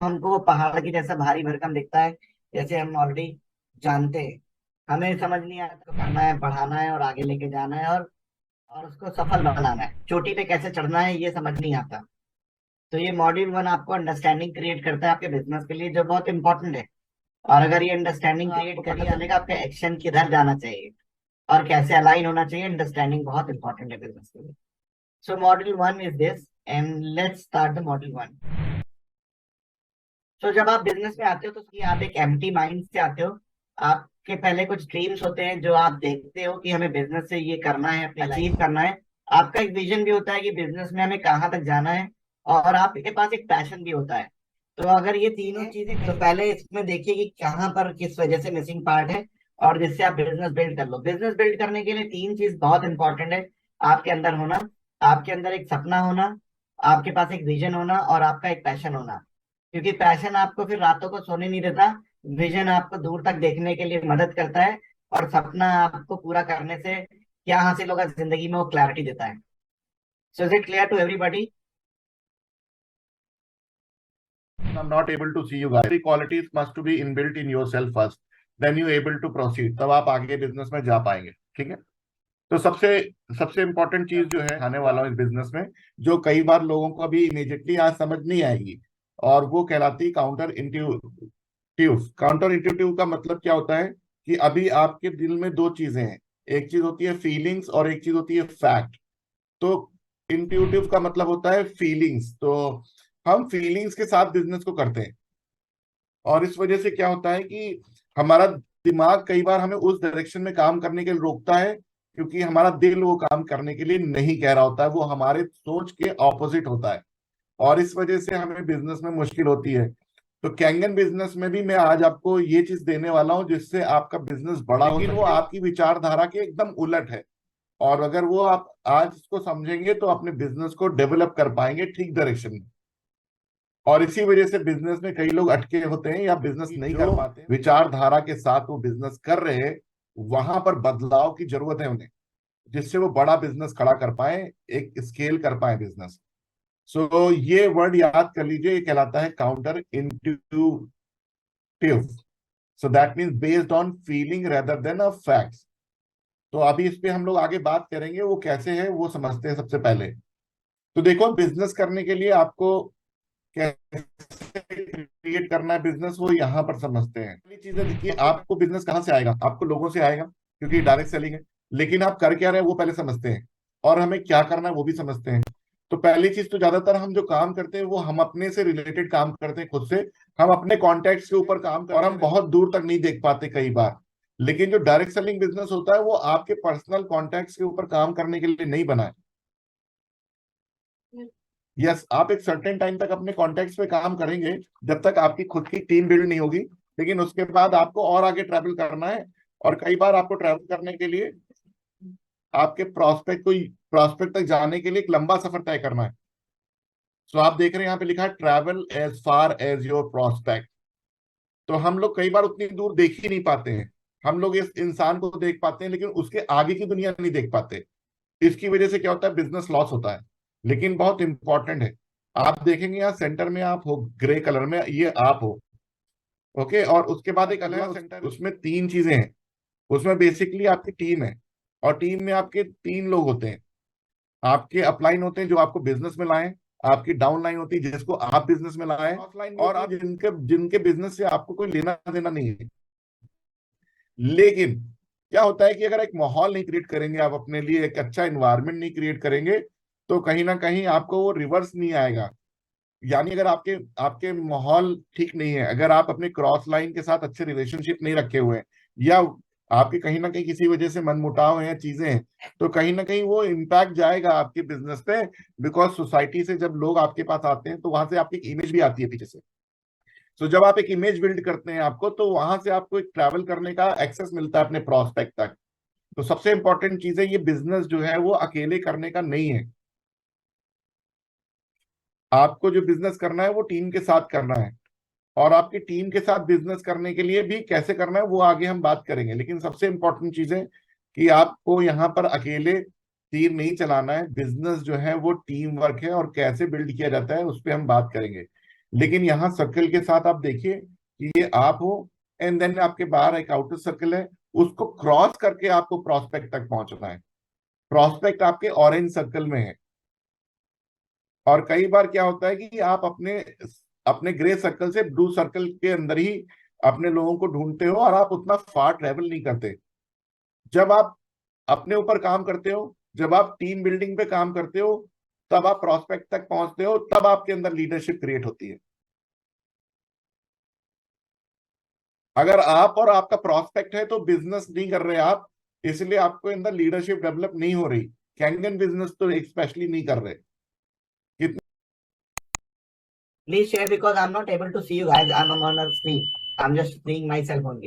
हमको वो पहाड़ की जैसा भारी भरकम दिखता है, जैसे हम ऑलरेडी जानते हैं। हमें समझ नहीं आता, तो करना है, बढ़ाना है और आगे लेके जाना है, और उसको सफल बनाना है। चोटी पे कैसे चढ़ना है ये समझ नहीं आता। तो ये मॉड्यूल वन आपको अंडरस्टैंडिंग क्रिएट करता है आपके बिजनेस के लिए, जो बहुत इंपॉर्टेंट है। और अगर ये अंडरस्टैंडिंग क्रिएट कर लिया, चलेगा आपका एक्शन किधर जाना चाहिए और कैसे अलाइन होना चाहिए। अंडरस्टैंडिंग बहुत इंपॉर्टेंट है बिजनेस के लिए। So module one is this, and let's start the module one. तो जब आप बिजनेस में आते हो तो कि आप एक एम्प्टी माइंड से आते हो। आपके पहले कुछ ड्रीम्स होते हैं जो आप देखते हो कि हमें बिजनेस से ये करना है, अपने अचीव करना है। आपका एक विजन भी होता है कि बिजनेस में हमें कहाँ तक जाना है, और आपके पास एक पैशन भी होता है। तो अगर ये तीनों चीजें, तो पहले इसमें देखिए कि कहाँ पर किस वजह से मिसिंग पार्ट है, और जिससे आप बिजनेस बिल्ड कर लो। बिजनेस बिल्ड करने के लिए तीन चीज बहुत इंपॉर्टेंट है आपके अंदर होना। आपके अंदर एक सपना होना, आपके पास एक विजन होना, और आपका एक पैशन होना। क्योंकि पैशन आपको फिर रातों को सोने नहीं देता, विजन आपको दूर तक देखने के लिए मदद करता है, और सपना आपको पूरा करने से क्या हासिल होगा जिंदगी में वो क्लैरिटी देता है। So is it clear to everybody? I'm not able to see you guys. The qualities must to be inbuilt in yourself first. Then you able to proceed. तब आप आगे बिजनेस में जा पाएंगे। ठीक है। तो सबसे सबसे इम्पोर्टेंट चीज जो है आने वाला हूँ इस बिजनेस में, जो कई बार लोगों को अभी इमीडिएटली आज समझ नहीं आएगी, और वो कहलाती काउंटर इंट्यूटिव। काउंटर इंट्यूटिव का मतलब क्या होता है कि अभी आपके दिल में दो चीजें हैं। एक चीज होती है फीलिंग्स और एक चीज होती है फैक्ट। तो इंट्यूटिव का मतलब होता है फीलिंग्स। तो हम फीलिंग्स के साथ बिजनेस को करते हैं, और इस वजह से क्या होता है कि हमारा दिमाग कई बार हमें उस डायरेक्शन में काम करने के लिए रोकता है, क्योंकि हमारा दिल वो काम करने के लिए नहीं कह रहा होता है, वो हमारे सोच के ऑपोजिट होता है। और इस वजह से हमें बिजनेस में मुश्किल होती है। तो कैंगन बिजनेस में भी मैं आज आपको ये चीज देने वाला हूं जिससे आपका बिजनेस बड़ा हो, लेकिन वो आपकी विचारधारा के एकदम उलट है। और अगर वो आप आज इसको समझेंगे तो अपने बिजनेस को डेवलप कर पाएंगे ठीक डायरेक्शन में। और इसी वजह से बिजनेस में कई लोग अटके होते हैं या बिजनेस नहीं कर पाते हैं। विचारधारा के साथ वो बिजनेस कर रहे हैं, वहां पर बदलाव की जरूरत है उन्हें, जिससे वो बड़ा बिजनेस खड़ा कर पाए, एक स्केल कर पाए बिजनेस। सो ये वर्ड याद कर लीजिए, ये कहलाता है counter intuitive. So that means based on feeling rather than a facts. तो अभी इस पे हम लोग आगे बात करेंगे, वो कैसे है वो समझते हैं सबसे पहले। तो देखो, बिजनेस करने के लिए आपको कैसे क्रिएट करना है बिजनेस, वो यहाँ पर समझते हैं। पहली चीज है, देखिए आपको बिजनेस कहाँ से आएगा? आपको लोगों से आएगा, क्योंकि डायरेक्ट सेलिंग है। लेकिन आप कर क्या रहे हैं वो पहले समझते हैं, और हमें क्या करना है वो भी समझते हैं। तो पहली चीज, तो ज्यादातर हम जो काम करते हैं वो हम अपने से रिलेटेड काम करते हैं, खुद से। हम अपने कॉन्टेक्ट्स के ऊपर काम करते हैं, और हम बहुत दूर तक नहीं देख पाते कई बार। लेकिन जो डायरेक्ट सेलिंग बिजनेस होता है वो आपके पर्सनल कॉन्टेक्ट्स के ऊपर काम करने के लिए नहीं बना है। यस, आप एक सर्टेन टाइम तक अपने कॉन्टेक्ट्स पे काम करेंगे, जब तक आपकी खुद की टीम बिल्ड नहीं होगी। लेकिन उसके बाद आपको और आगे ट्रैवल करना है, और कई बार आपको ट्रैवल करने के लिए आपके प्रॉस्पेक्ट तक जाने के लिए एक लंबा सफर तय करना है। सो आप देख रहे हैं यहाँ पे लिखा है travel as far as your prospect. तो हम लोग कई बार उतनी दूर देख ही नहीं पाते हैं। हम लोग इस इंसान को देख पाते हैं, लेकिन उसके आगे की दुनिया नहीं देख पाते। इसकी वजह से क्या होता है? बिजनेस लॉस होता है। लेकिन बहुत इंपॉर्टेंट है, आप देखेंगे यहाँ सेंटर में आप हो, ग्रे कलर में, ये आप हो। ओके, और उसके बाद एक अगला सेंटर, उसमें तीन चीजें हैं। उसमें बेसिकली आपकी टीम है, और टीम में आपके तीन लोग होते हैं। आपके अपलाइन होते हैं जो आपको बिजनेस में लाएं, आपकी डाउन लाइन होती है जिसको आप बिजनेस में लाएं, और आप जिनके जिनके बिजनेस से आपको कोई लेना देना नहीं है। लेकिन क्या होता है कि अगर एक माहौल नहीं क्रिएट करेंगे, आप अपने लिए एक अच्छा इन्वायरमेंट नहीं क्रिएट करेंगे, तो कहीं ना कहीं आपको वो रिवर्स नहीं आएगा। यानी अगर आपके आपके माहौल ठीक नहीं है, अगर आप अपने क्रॉस लाइन के साथ अच्छे रिलेशनशिप नहीं रखे हुए हैं, या आपके कहीं ना कहीं किसी वजह से मनमुटाव है या चीजें हैं, तो कहीं ना कहीं वो इम्पैक्ट जाएगा आपके बिजनेस पे। बिकॉज सोसाइटी से जब लोग आपके पास आते हैं तो वहां से आपकी इमेज भी आती है पीछे से। तो जब आप एक इमेज बिल्ड करते हैं आपको, तो वहां से आपको एक ट्रैवल करने का एक्सेस मिलता है अपने प्रोस्पेक्ट तक। तो सबसे इंपॉर्टेंट चीज है, ये बिजनेस जो है वो अकेले करने का नहीं है। आपको जो बिजनेस करना है वो टीम के साथ करना है। और आपकी टीम के साथ बिजनेस करने के लिए भी कैसे करना है वो आगे हम बात करेंगे। लेकिन सबसे इंपॉर्टेंट चीज है कि आपको यहाँ पर अकेले तीर नहीं चलाना है। बिजनेस जो है वो टीम वर्क है, और कैसे बिल्ड किया जाता है उस पर हम बात करेंगे। लेकिन यहाँ सर्कल के साथ आप देखिए कि ये आप हो, एंड देन आपके बाहर एक आउटर सर्कल है, उसको क्रॉस करके आपको प्रॉस्पेक्ट तक पहुंचना है। प्रॉस्पेक्ट आपके ऑरेंज सर्कल में है। और कई बार क्या होता है कि आप अपने अपने ग्रे सर्कल से ब्लू सर्कल के अंदर ही अपने लोगों को ढूंढते हो और आप उतना फार ट्रेवल नहीं करते। जब आप अपने ऊपर काम करते हो, जब आप टीम बिल्डिंग पे काम करते हो, तब आप प्रॉस्पेक्ट तक पहुंचते हो, तब आपके अंदर लीडरशिप क्रिएट होती है। अगर आप और आपका प्रॉस्पेक्ट है तो बिजनेस नहीं कर रहे आप, इसलिए आपको अंदर लीडरशिप डेवलप नहीं हो रही। कैंगन बिजनेस तो स्पेशली नहीं कर रहे। कितने Please share because I'm not able to see you guys. I'm on a screen. I'm just seeing myself only.